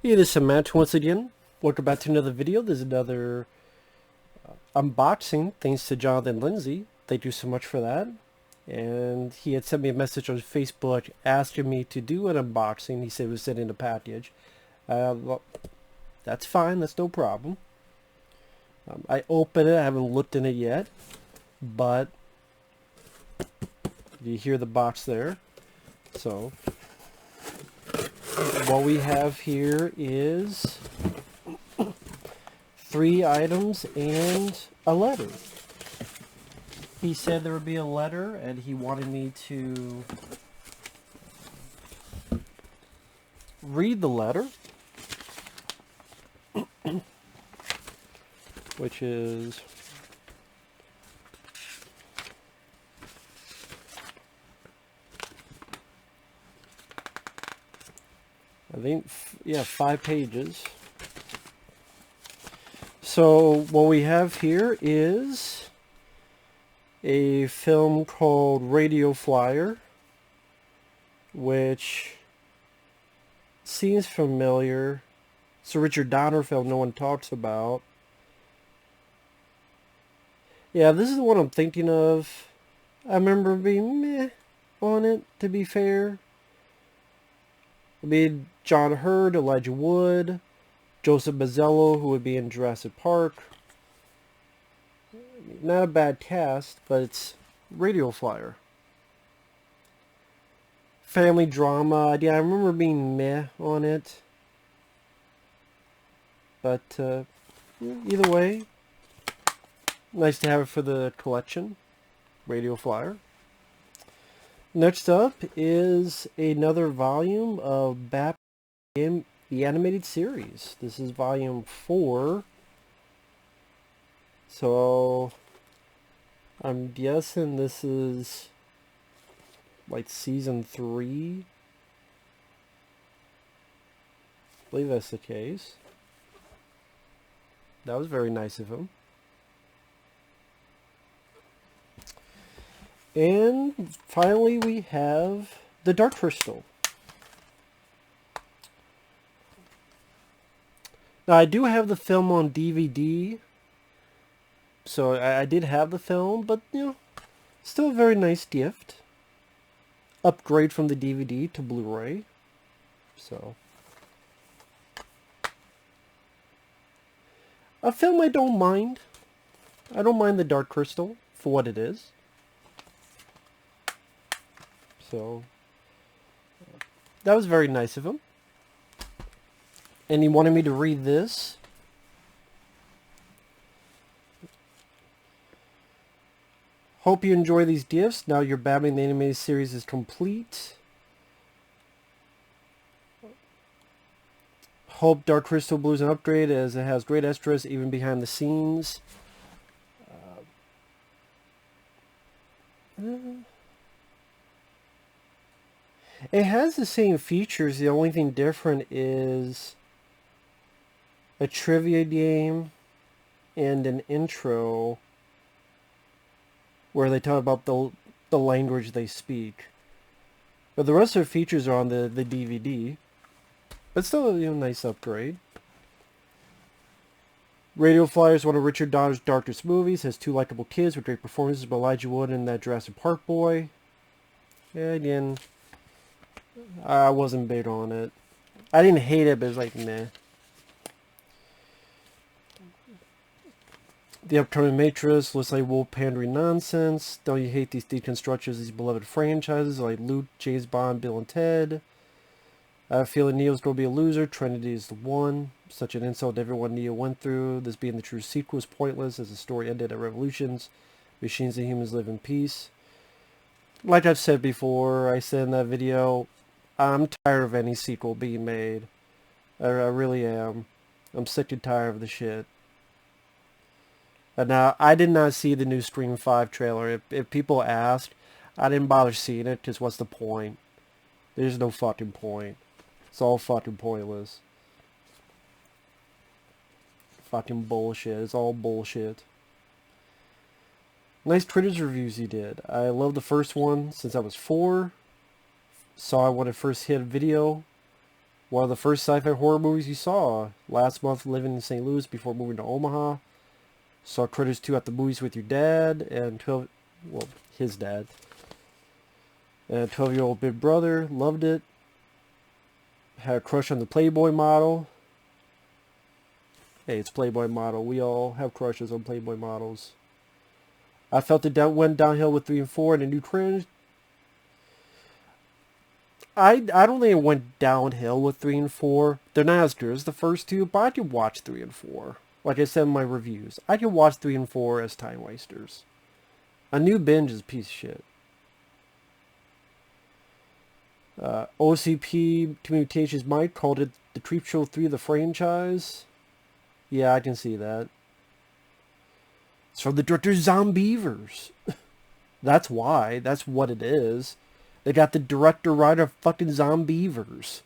Hey, this is Sematary once again. Welcome back to another video. There's another unboxing thanks to Jonathan Lindsey. Thank you so much for that. And he had sent me a message on Facebook asking me to do an unboxing. He said he was sending a package. Well, that's fine. That's no problem. I opened it. I haven't looked in it yet. But you hear the box there. So what we have here is 3 items and a letter. He said there would be a letter and he wanted me to read the letter, which is I think, yeah, 5 pages. So what we have here is a film called Radio Flyer, which seems familiar. It's a Richard Donner film no one talks about. Yeah, this is the one I'm thinking of. I remember being meh on it, to be fair. I mean, John Hurd, Elijah Wood, Joseph Mazzello, who would be in Jurassic Park. Not a bad cast, but it's Radio Flyer. Family drama. Yeah, I remember being meh on it. But either way, nice to have it for the collection. Radio Flyer. Next up is another volume of Batman, the animated series. This is volume 4. So I'm guessing this is like season 3. I believe that's the case. That was very nice of him. And finally we have the Dark Crystal. Now I do have the film on DVD. So I did have the film, but you know, still a very nice gift. Upgrade from the DVD to Blu-ray. So a film I don't mind. I don't mind the Dark Crystal for what it is. So that was very nice of him. And he wanted me to read this. Hope you enjoy these gifts. Now your Batman the Animated Series is complete. Hope Dark Crystal Blue is an upgrade as it has great extras even behind the scenes. It has the same features. The only thing different is a trivia game and an intro where they talk about the language they speak. But the rest of the features are on the DVD. But still, you know, nice upgrade. Radio Flyer is one of Richard Donner's darkest movies. Has 2 likable kids with great performances by Elijah Wood and that Jurassic Park boy. Yeah, again, I wasn't big on it. I didn't hate it, but it was like, meh. The upcoming Matrix looks like wolf pandering nonsense. Don't you hate these deconstructions of these beloved franchises like Luke, James Bond, Bill and Ted? I have a feeling Neo's going to be a loser. Trinity is the one. Such an insult to everyone Neo went through. This being the true sequel is pointless as the story ended at Revolutions. Machines and humans live in peace. Like I've said before, I said in that video, I'm tired of any sequel being made. I really am. I'm sick and tired of the shit. And now, I did not see the new Scream 5 trailer. If people asked, I didn't bother seeing it, because what's the point? There's no fucking point. It's all fucking pointless. Fucking bullshit. It's all bullshit. Nice Critters reviews he did. I love the first one since I was 4. Saw it when it first hit video. One of the first sci-fi horror movies you saw. Last month living in St. Louis before moving to Omaha. Saw Critters 2 at the movies with your dad and his dad. And 12-year-old big brother. Loved it. Had a crush on the Playboy model. Hey, it's Playboy model. We all have crushes on Playboy models. I felt it went downhill with 3 and 4 and a new trend. I don't think it went downhill with 3 and 4. They're not as good as the first two, but I could watch 3 and 4. Like I said in my reviews, I could watch 3 and 4 as time wasters. A new binge is a piece of shit. OCP Communications Mike called it the Creep Show 3 of the franchise. Yeah, I can see that. It's from the director Zombievers. That's why. That's what it is. They got the director-writer of fucking Zombievers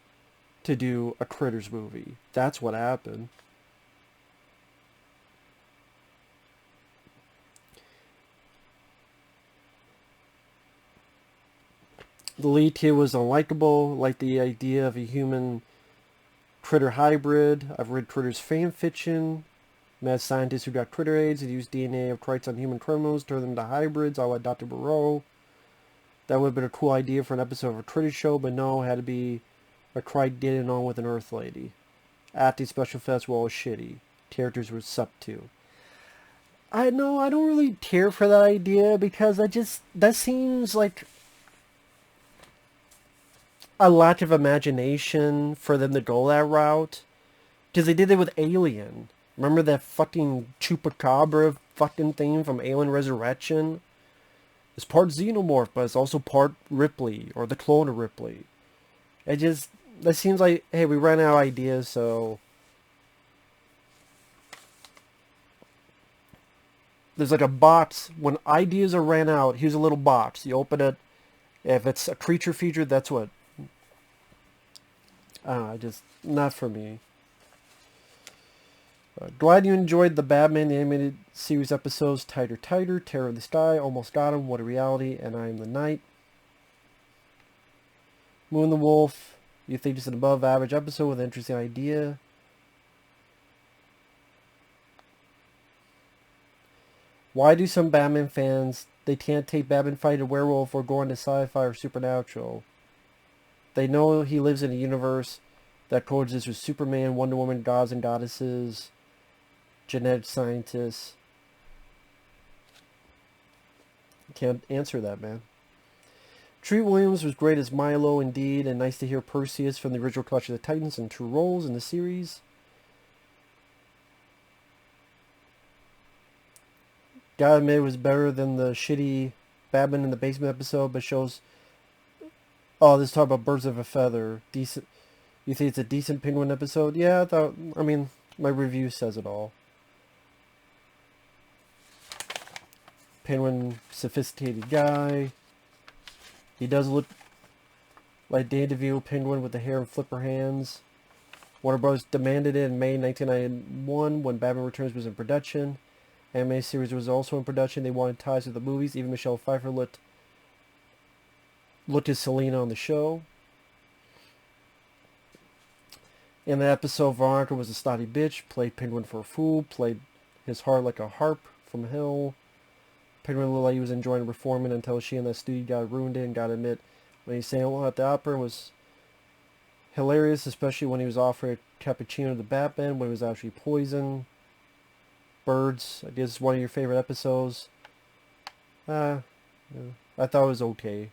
to do a Critters movie. That's what happened. The lead kid was unlikable, like the idea of a human critter hybrid. I've read Critters fan fiction. Mad scientists who got critter AIDS and used DNA of traits on human criminals, turned them into hybrids, all like Dr. Moreau. That would have been a cool idea for an episode of a Critter show, but no, it had to be a Crichton getting on with an Earth lady. Acting special effects were all shitty. Characters were sup too. I know, I don't really care for that idea because that seems like a lack of imagination for them to go that route. Because they did it with Alien. Remember that fucking chupacabra fucking thing from Alien Resurrection? It's part xenomorph, but it's also part Ripley, or the clone of Ripley. That seems like, hey, we ran out of ideas, so... There's like a box. When ideas are ran out, here's a little box. You open it. If it's a creature feature, that's what... not for me. Glad you enjoyed the Batman the Animated Series episodes Tighter, Terror of the Sky, Almost Got Him, What a Reality, and I Am the Night. Moon the Wolf, you think it's an above average episode with an interesting idea. Why do some Batman fans, they can't take Batman fighting a werewolf or go into sci-fi or supernatural? They know he lives in a universe that coexists with Superman, Wonder Woman, gods and goddesses, genetic scientists. Can't answer that, man. Treat Williams was great as Milo, indeed, and nice to hear Perseus from the original Clash of the Titans in true roles in the series. Gotta admit it was better than the shitty Batman in the Basement episode, but shows... Oh, this is talking about Birds of a Feather. Decent. You think it's a decent Penguin episode? Yeah, I mean, my review says it all. Penguin, sophisticated guy. He does look like Dan DeVito Penguin with the hair and flipper hands. Warner Bros. Demanded it in May 1991 when Batman Returns was in production. Anime series was also in production. They wanted ties with the movies. Even Michelle Pfeiffer looked as Selena on the show. In the episode, Veronica was a snotty bitch, played Penguin for a fool, played his heart like a harp from hell. Penguin looked like he was enjoying performing until she and that studio guy ruined it, and gotta admit, when he sang at the opera, was hilarious, especially when he was offering a cappuccino to Batman when it was actually poison. Birds, I guess one of your favorite episodes. Yeah, I thought it was okay.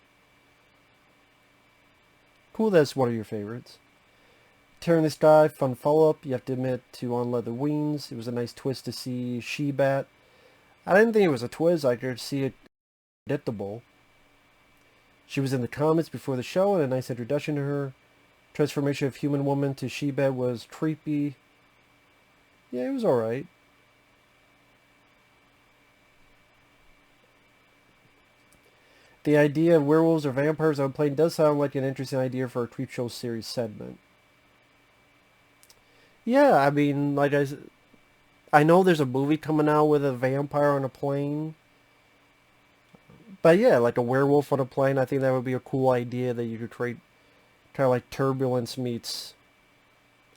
Cool that's one of your favorites. Terror in the Sky, fun follow-up. You have to admit, to On Leather Wings. It was a nice twist to see She-Bat. I didn't think it was a twist. I could see it predictable. She was in the comics before the show, and a nice introduction to her. Transformation of human woman to She-Bat was creepy. Yeah, it was alright. The idea of werewolves or vampires on a plane does sound like an interesting idea for a Creepshow series segment. Yeah, I mean, like I know there's a movie coming out with a vampire on a plane. But yeah, like a werewolf on a plane, I think that would be a cool idea that you could create, kind of like Turbulence meets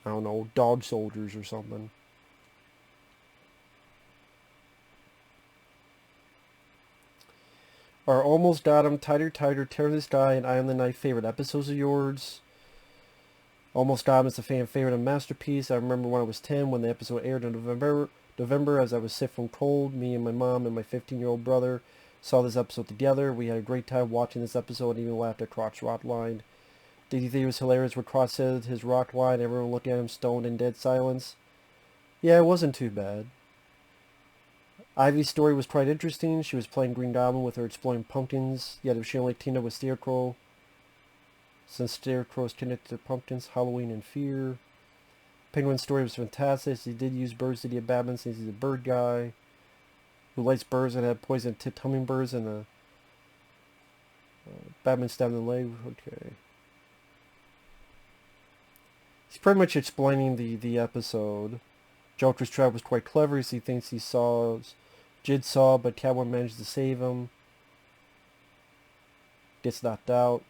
I don't know, dog soldiers or something. Are Almost Got 'Em, Tighter, Tighter, Tear the Sky, and I Am the Night favorite episodes of yours? Almost Got 'Em is a fan favorite and masterpiece. I remember when I was 10 when the episode aired in November as I was sick from cold. Me and my mom and my 15-year-old brother saw this episode together. We had a great time watching this episode and even laughed at Crotch rock line. Did you think it was hilarious when Crotch said his rock line, everyone looked at him stoned in dead silence? Yeah, it wasn't too bad. Ivy's story was quite interesting. She was playing Green Goblin with her exploring pumpkins, yet if she only teamed up with Scarecrow, since Scarecrow is connected to pumpkins, Halloween, and fear. Penguin's story was fantastic. He did use birds to get Batman since he's a bird guy who likes birds and had poison-tipped hummingbirds, and Batman stabbed in the leg. Okay. He's pretty much explaining the episode. Joker's trap was quite clever as he thinks he saw Jigsaw, but Catwoman managed to save him. Gets knocked out.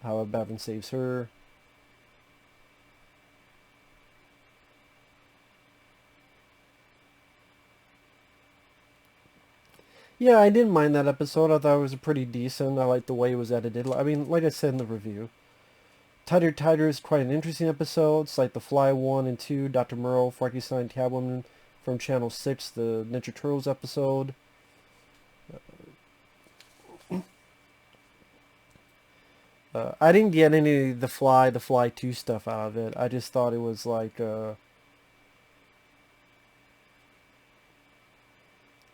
How Batman saves her. Yeah, I didn't mind that episode. I thought it was pretty decent. I liked the way it was edited. I mean, like I said in the review, Tighter Tighter is quite an interesting episode. It's like The Fly 1 and 2, Dr. Murrow, Frankenstein, Catwoman from Channel 6, the Ninja Turtles episode. I didn't get any of the Fly 2 stuff out of it. I just thought it was like,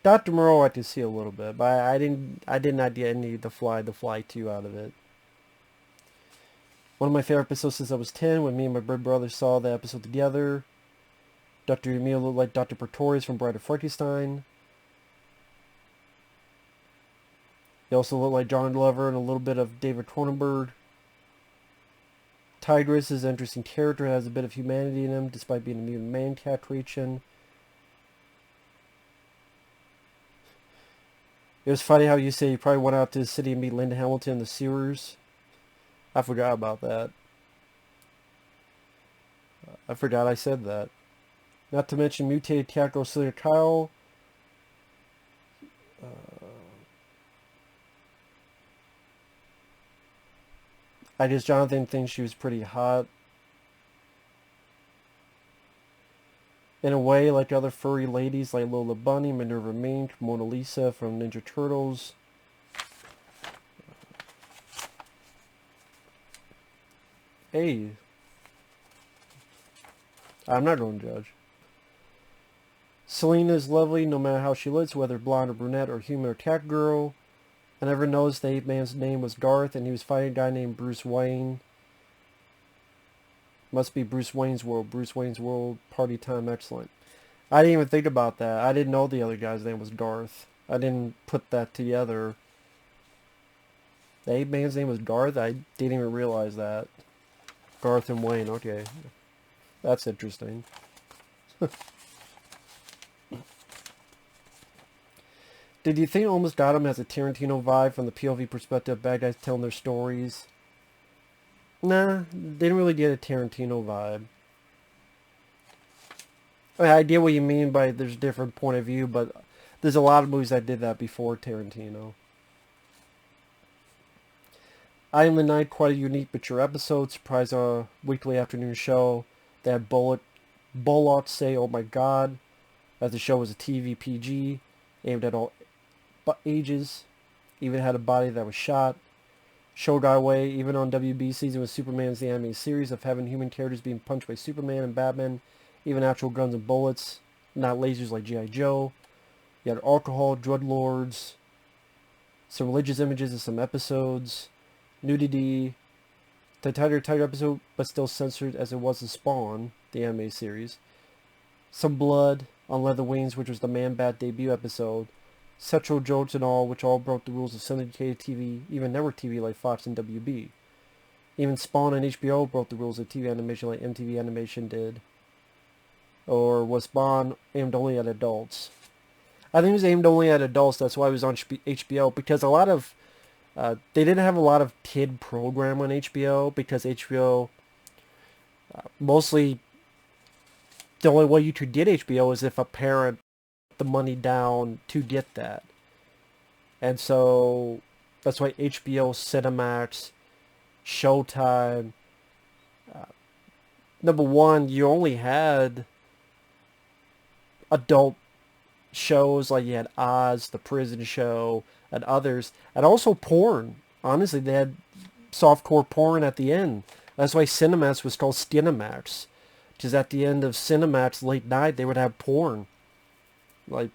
Dr. Moreau I could see a little bit, but I did not get any of the Fly 2 out of it. One of my favorite episodes since I was 10, when me and my big brother saw the episode together. Dr. Emil looked like Dr. Pretorius from Bride of Frankenstein. He also looked like John Glover and a little bit of David Cronenberg. Tigress is an interesting character, has a bit of humanity in him, despite being a mutant man-cat creation. It was funny how you say you probably went out to the city and meet Linda Hamilton in the sewers. I forgot about that. I forgot I said that. Not to mention mutated Catgirl Celia Kyle. Jonathan thinks she was pretty hot. In a way, like other furry ladies like Lola Bunny, Minerva Mink, Mona Lisa from Ninja Turtles. Hey. I'm not going to judge. Selena is lovely no matter how she looks, whether blonde or brunette or human or cat girl. I never noticed the ape man's name was Garth and he was fighting a guy named Bruce Wayne. Must be Bruce Wayne's World. Bruce Wayne's World, party time, excellent. I didn't even think about that. I didn't know the other guy's name was Garth. I didn't put that together. The ape man's name was Garth? I didn't even realize that. Garth and Wayne, okay. That's interesting. Did you think Almost Got 'Em has a Tarantino vibe from the POV perspective, bad guys telling their stories? Nah, didn't really get a Tarantino vibe. I mean, I get what you mean by there's a different point of view, but there's a lot of movies that did that before Tarantino. I Am the Night, quite a unique mature episode, surprise a weekly afternoon show. They had Bullock say, oh my god, as the show was a TV PG, aimed at all ages, even had a body that was shot. Show got away, even on WB season with Superman's the animated series, of having human characters being punched by Superman and Batman, even actual guns and bullets, not lasers like G.I. Joe. You had alcohol, drug lords, some religious images in some episodes, nudity, the tighter episode, but still censored as it was in Spawn, the anime series. Some blood on Leather Wings, which was the Man-Bat debut episode. Sexual jokes and all, which all broke the rules of syndicated TV, even network TV like Fox and WB. Even Spawn and HBO broke the rules of TV animation like MTV Animation did. Or was Spawn aimed only at adults? I think it was aimed only at adults, that's why it was on HBO, because a lot of they didn't have a lot of kid program on HBO because HBO mostly The only way you could get HBO is if a parent put the money down to get that. And so that's why HBO, Cinemax, Showtime. Number one, you only had adult shows like you had Oz, the prison show, and others, and also porn. Honestly, they had softcore porn at the end. That's why Cinemax was called Skinemax, because at the end of Cinemax late night they would have porn, like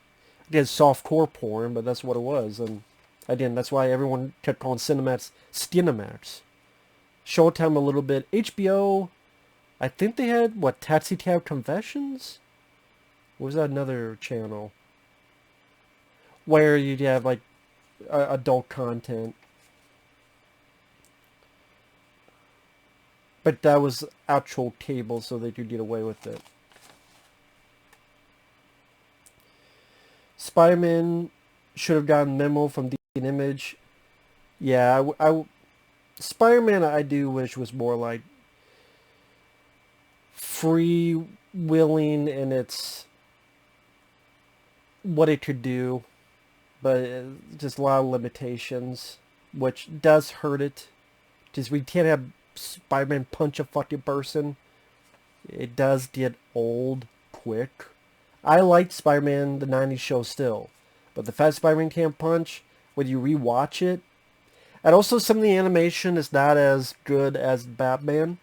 they had softcore porn, but that's what it was. And again, that's why everyone kept calling Cinemax Skinemax. Showtime a little bit. HBO, I think they had what, Taxi Cab Confessions? What was that another channel? Where you'd have like adult content. But that was actual cable, so they could get away with it. Spider-Man should have gotten memo from DC Image. Yeah, Spider-Man I do wish was more like free-willing in its what it could do, but just a lot of limitations, which does hurt it. Because we can't have Spider-Man punch a fucking person. It does get old quick. I liked Spider-Man, the 90s show still. But the fact Spider-Man can't punch, when you rewatch it, and also some of the animation is not as good as Batman.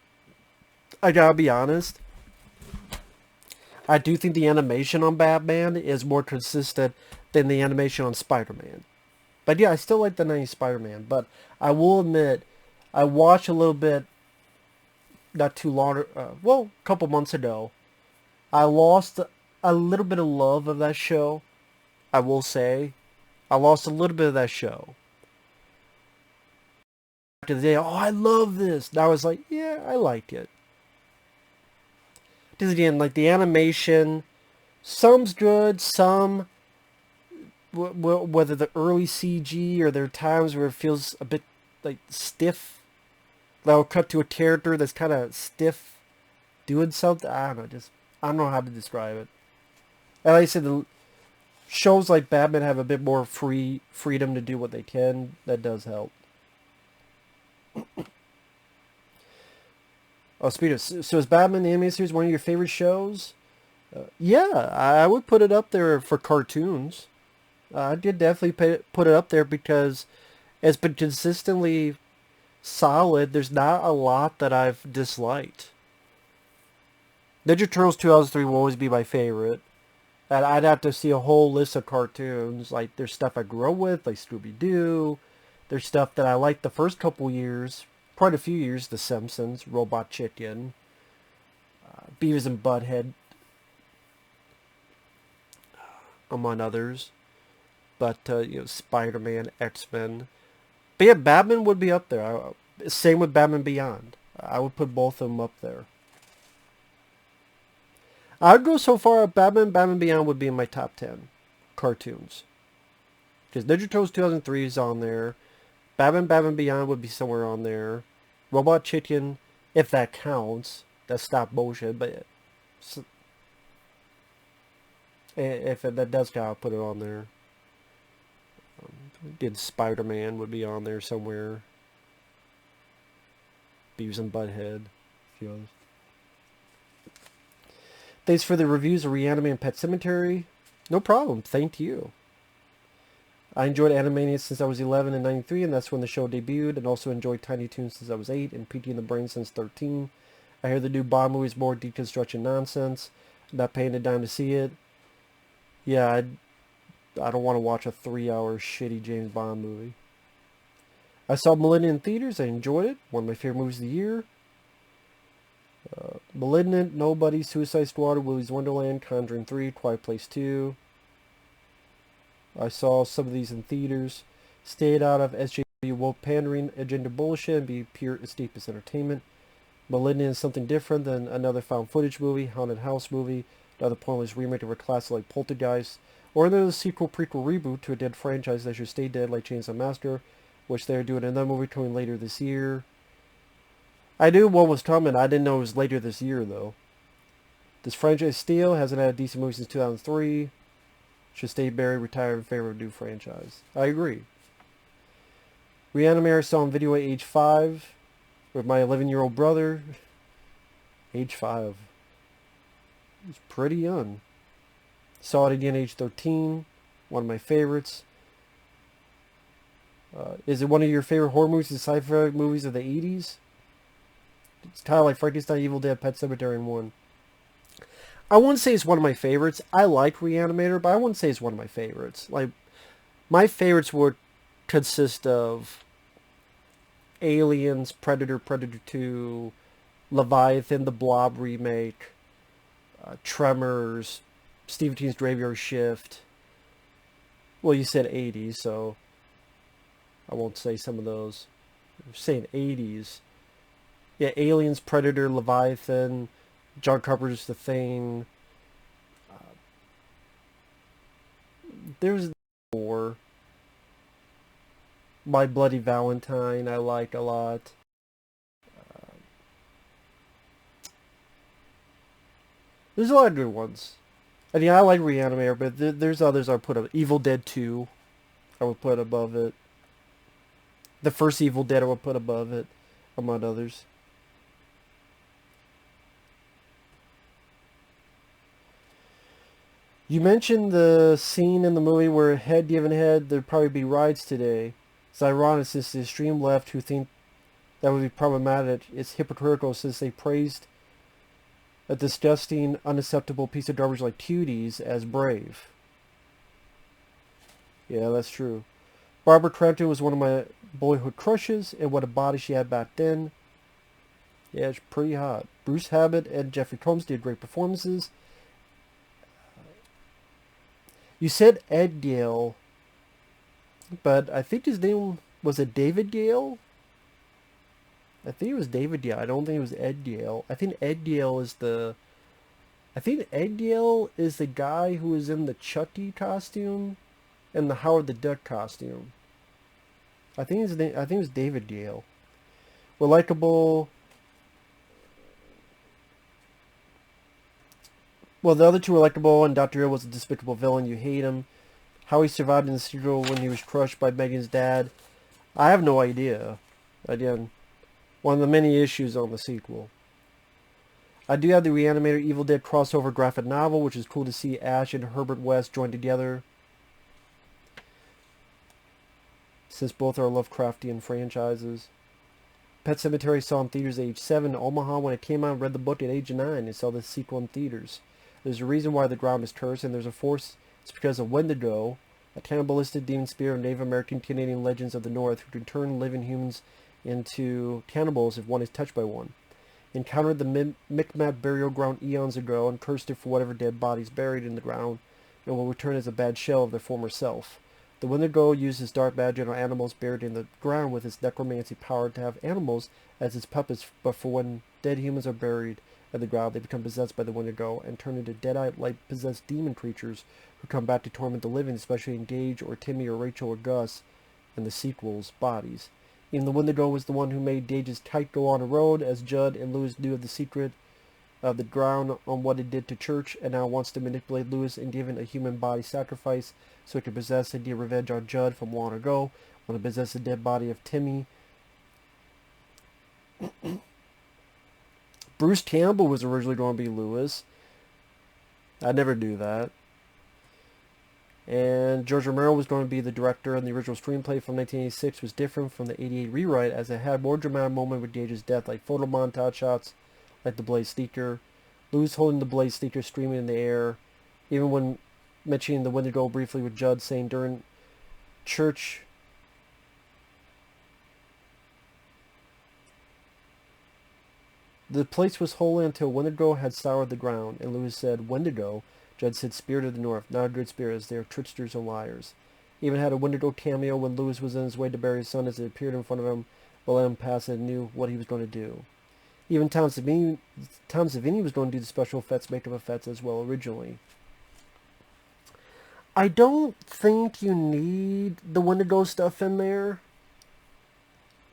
I gotta be honest. I do think the animation on Batman is more consistent than the animation on Spider-Man. But yeah, I still like the 90s Spider-Man. But I will admit, I watched a little bit not too long, a couple months ago. I lost a little bit of love of that show. I will say, I lost a little bit of that show. After the day, oh, I love this. And I was like, yeah, I like it. Because again, like the animation, some's good, some, whether the early CG or there are times where it feels a bit like stiff. They'll cut to a character that's kind of stiff doing something. I don't know, I don't know how to describe it. And like I said, the shows like Batman have a bit more freedom to do what they can. That does help. Oh, speaking of, so is Batman the Animated Series one of your favorite shows? Yeah, I would put it up there for cartoons. I did definitely put it up there because it's been consistently solid. There's not a lot that I've disliked. Ninja Turtles 2003 will always be my favorite. And I'd have to see a whole list of cartoons. Like, there's stuff I grew up with, like Scooby-Doo. There's stuff that I liked the first couple years, quite a few years, The Simpsons, Robot Chicken, Beavis and Butthead, among others. But, Spider-Man, X-Men. But yeah, Batman would be up there. Same with Batman Beyond. I would put both of them up there. I'd go so far, Batman Beyond would be in my top 10 cartoons. Because Ninja Turtles 2003 is on there. Batman Beyond would be somewhere on there. Robot Chicken, if that counts. That's stop motion, but if that does count, I'll put it on there. Again, Spider-Man would be on there somewhere. Beavis and Butthead. A few others. Thanks for the reviews of Reanimate and Pet Sematary. No problem. Thank you. I enjoyed Animaniacs since I was 11 in 93, and that's when the show debuted, and also enjoyed Tiny Toons since I was 8, and P.T. and the Brain since 13. I hear the new Bond movie is more deconstruction nonsense. I'm not paying a dime to see it. Yeah, I don't want to watch a 3-hour shitty James Bond movie. I saw Malignant in theaters. I enjoyed it. One of my favorite movies of the year. Malignant, Nobody, Suicide Squad, Willy's Wonderland, Conjuring 3, Quiet Place 2. I saw some of these in theaters. Stayed out of SJW woke pandering agenda bullshit and be pure escapist entertainment. Malignant is something different than another found footage movie, haunted house movie, another pointless remake of a classic like Poltergeist, or another sequel, prequel, reboot to a dead franchise that should stay dead like Chainsaw Massacre, which they're doing another movie coming later this year. I knew one was coming. I didn't know it was later this year, though. This franchise steal hasn't had a decent movie since 2003. Should stay buried, retire in favor of a new franchise. I agree. Reanimator saw on video at age 5 with my 11-year-old brother. Age 5. He's pretty young. Saw it again at age 13. One of my favorites. Is it one of your favorite horror movies and sci-fi movies of the 80s? It's kind of like Frankenstein, Evil Dead, Pet Sematary, and 1. I wouldn't say it's one of my favorites. I like Reanimator, but I wouldn't say it's one of my favorites. Like, my favorites would consist of Aliens, Predator, Predator 2, Leviathan, the Blob remake, Tremors, Stephen King's Graveyard Shift. Well, you said 80s, so I won't say some of those. I'm saying 80s. Yeah, Aliens, Predator, Leviathan, John Carpenter's The Thing. There's more. My Bloody Valentine I like a lot. There's a lot of good ones. I mean, I like Reanimator, but there's others I put up. Evil Dead 2, I would put above it. The first Evil Dead I would put above it, among others. You mentioned the scene in the movie where head given head, there'd probably be riots today. It's ironic since the extreme left who think that would be problematic. It's hypocritical since they praised a disgusting, unacceptable piece of garbage like cuties as brave. Yeah, that's true. Barbara Crampton was one of my boyhood crushes, and what a body she had back then. Yeah, it's pretty hot. Bruce Abbott and Jeffrey Combs did great performances. You said Ed Gale, but I think his name, was it David Gale? I think it was David Gale. I don't think it was Ed Gale. I think Ed Gale is the guy who was in the Chucky costume and the Howard the Duck costume. I think it was David Gale. We're likable. Well, the other two were likable, and Dr. Hill was a despicable villain. You hate him. How he survived in the sequel when he was crushed by Megan's dad. I have no idea. Again, one of the many issues on the sequel. I do have the Reanimator Evil Dead crossover graphic novel, which is cool to see Ash and Herbert West joined together, since both are Lovecraftian franchises. Pet Sematary saw in theaters at age 7 in Omaha when it came out, read the book at age 9, and saw the sequel in theaters. There's a reason why the ground is cursed, and there's a force. It's because of Wendigo, a cannibalistic demon spirit of Native American Canadian legends of the North, who can turn living humans into cannibals if one is touched by one. Encountered the Micmac burial ground eons ago and cursed it for whatever dead bodies buried in the ground, and will return as a bad shell of their former self. The Wendigo uses dark magic on animals buried in the ground with its necromancy power to have animals as its puppets, but for when dead humans are buried in the ground, they become possessed by the Wendigo and turn into deadite-like possessed demon creatures who come back to torment the living, especially in Gage or Timmy or Rachel or Gus in the sequel's bodies. Even the Wendigo was the one who made Gage's kite go on a road, as Judd and Lewis knew of the secret of the ground on what it did to Church, and now wants to manipulate Lewis and give him a human body sacrifice so he can possess and get revenge on Judd from long ago, want to possess the dead body of Timmy. Bruce Campbell was originally going to be Lewis. I never knew that. And George Romero was going to be the director, and the original screenplay from 1986 was different from the 88 rewrite, as it had more dramatic moment with Gage's death, like photo montage shots, like the Blaze Seeker. Lewis holding the Blaze Seeker streaming in the air, even when mentioning the Wendigo briefly with Judd, saying during Church... The place was holy until Wendigo had soured the ground, and Lewis said, Wendigo. Judd said, Spirit of the North, not a good spirit, as they are tricksters and liars. Even had a Wendigo cameo when Lewis was on his way to bury his son, as it appeared in front of him, but let him pass and knew what he was going to do. Even Tom Savini was going to do the special effects, makeup effects as well originally. I don't think you need the Wendigo stuff in there.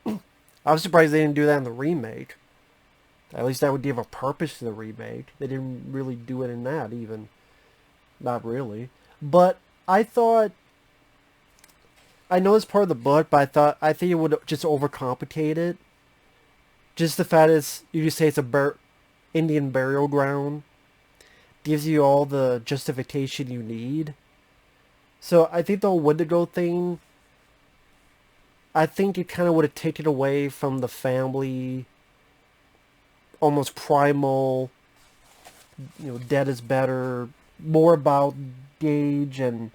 I was surprised they didn't do that in the remake. At least that would give a purpose to the remake. They didn't really do it in that even. Not really. But I thought, I know it's part of the book, but I think it would just overcomplicate it. Just the fact is, you just say it's a Indian burial ground, gives you all the justification you need. So I think the Wendigo thing, I think it kind of would have taken away from the family, almost primal, dead is better, more about Gage and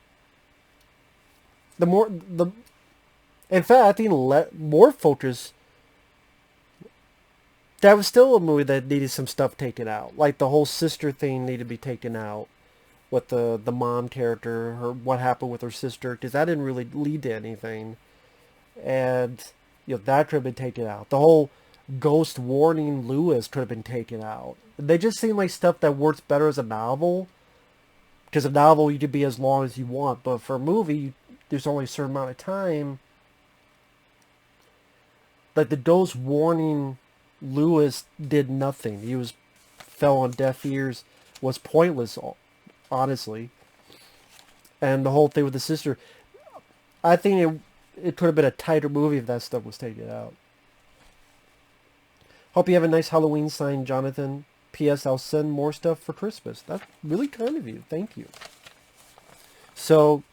in fact, I think more focus. That was still a movie that needed some stuff taken out. Like the whole sister thing needed to be taken out. With the mom character, what happened with her sister, because that didn't really lead to anything. And, that could have been taken out. The whole ghost warning Lewis could have been taken out. They just seem like stuff that works better as a novel. Because a novel, you could be as long as you want. But for a movie, there's only a certain amount of time. Like the ghost warning Lewis did nothing. He fell on deaf ears, was pointless, honestly. And the whole thing with the sister, I think it could have been a tighter movie if that stuff was taken out. Hope you have a nice Halloween sign, Jonathan. P.S. I'll send more stuff for Christmas. That's really kind of you. Thank you. So,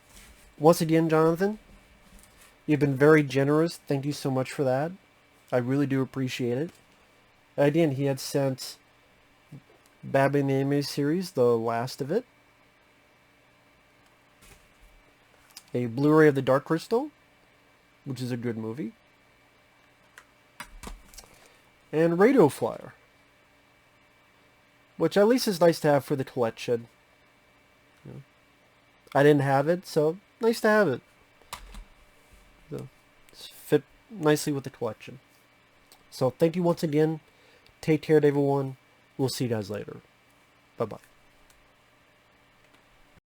once again, Jonathan, you've been very generous. Thank you so much for that. I really do appreciate it. Again, he had sent Batman the Anime Series, the last of it. A Blu-ray of The Dark Crystal, which is a good movie. And Radio Flyer, which at least is nice to have for the collection. I didn't have it, so nice to have it. So, it's fit nicely with the collection. So thank you once again. Take care, everyone. We'll see you guys later. Bye-bye.